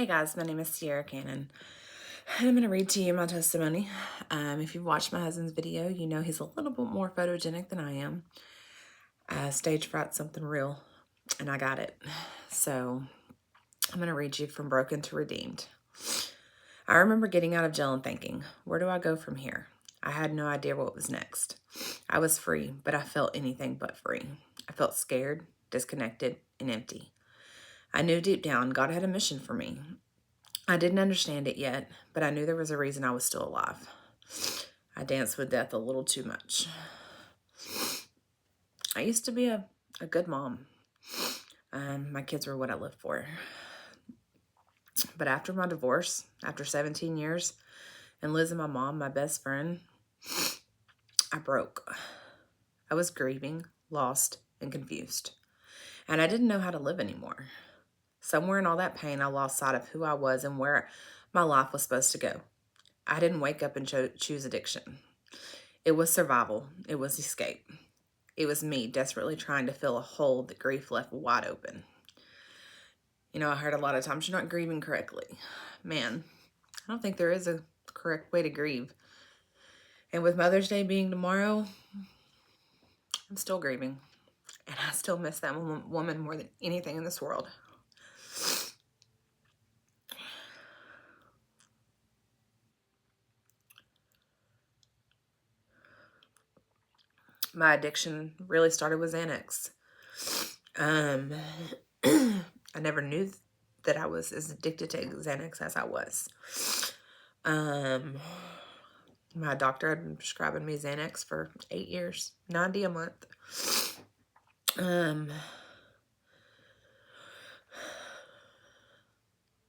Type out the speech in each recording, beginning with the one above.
Hey guys, my name is Sierra Cannon, and I'm going to read to you my testimony. If you've watched my husband's video, you know he's a little bit more photogenic than I am. Stage fright's something real, and I got it. So I'm going to read you from Broken to Redeemed. I remember getting out of jail and thinking, where do I go from here? I had no idea what was next. I was free, but I felt anything but free. I felt scared, disconnected, and empty. I knew deep down God had a mission for me. I didn't understand it yet, but I knew there was a reason I was still alive. I danced with death a little too much. I used to be a good mom. My kids were what I lived for. But after my divorce, after 17 years, and losing my mom, my best friend, I broke. I was grieving, lost, and confused. And I didn't know how to live anymore. Somewhere in all that pain, I lost sight of who I was and where my life was supposed to go. I didn't wake up and choose addiction. It was survival. It was escape. It was me desperately trying to fill a hole that grief left wide open. You know, I heard a lot of times, you're not grieving correctly. Man, I don't think there is a correct way to grieve. And with Mother's Day being tomorrow, I'm still grieving. And I still miss that woman more than anything in this world. My addiction really started with Xanax. I never knew that I was as addicted to Xanax as I was. My doctor had been prescribing me Xanax for 8 years, 90 a month.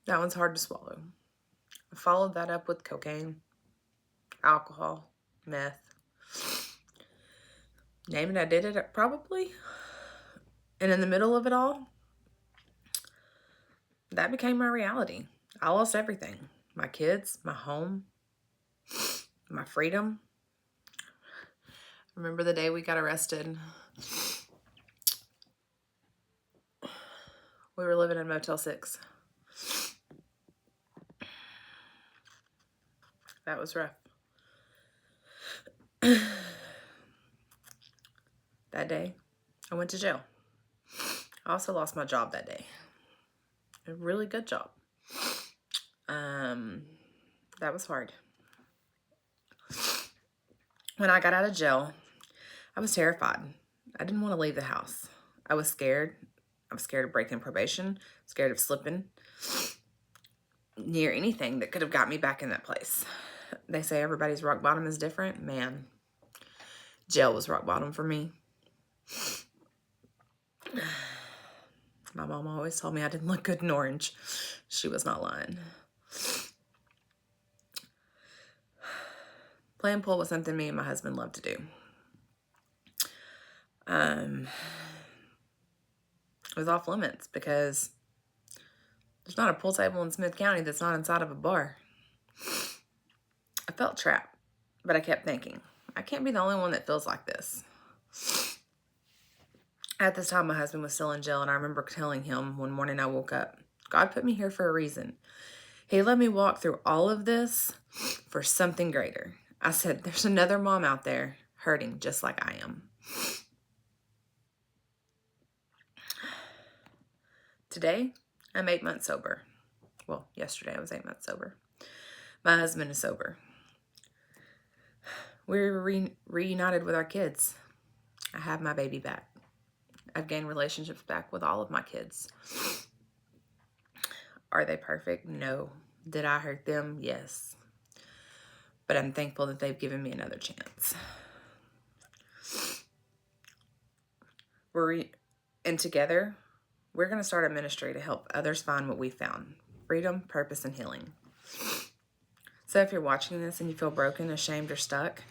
That one's hard to swallow. I followed that up with cocaine, alcohol, meth. Name it, I did it probably. And in the middle of it all, that became my reality. I lost everything. My kids, my home, my freedom. Remember the day we got arrested? We were living in Motel 6. That was rough. That day, I went to jail. I also lost my job that day. A really good job. That was hard. When I got out of jail, I was terrified. I didn't want to leave the house. I was scared. I was scared of breaking probation, scared of slipping near anything that could have got me back in that place. They say everybody's rock bottom is different. Man, jail was rock bottom for me. My mom always told me I didn't look good in orange. She was not lying. Playing pool was something me and my husband loved to do. It was off limits because there's not a pool table in Smith County that's not inside of a bar. I felt trapped, but I kept thinking, I can't be the only one that feels like this. At this time, my husband was still in jail, and I remember telling him one morning I woke up, God put me here for a reason. He let me walk through all of this for something greater. I said, there's another mom out there hurting just like I am. Today, I'm 8 months sober. Well, yesterday I was 8 months sober. My husband is sober. We're reunited with our kids. I have my baby back. I've gained relationships back with all of my kids. Are they perfect? No. Did I hurt them? Yes. But I'm thankful that they've given me another chance. And together, we're going to start a ministry to help others find what we found. Freedom, purpose, and healing. So if you're watching this and you feel broken, ashamed, or stuck,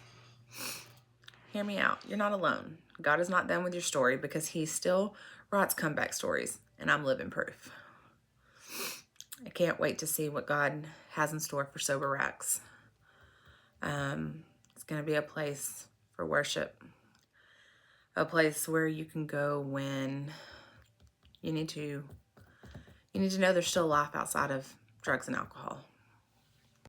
hear me out. You're not alone. God is not done with your story because he still writes comeback stories, and I'm living proof. I can't wait to see what God has in store for Sober Racks. It's going to be a place for worship, a place where you can go when you need to know there's still life outside of drugs and alcohol.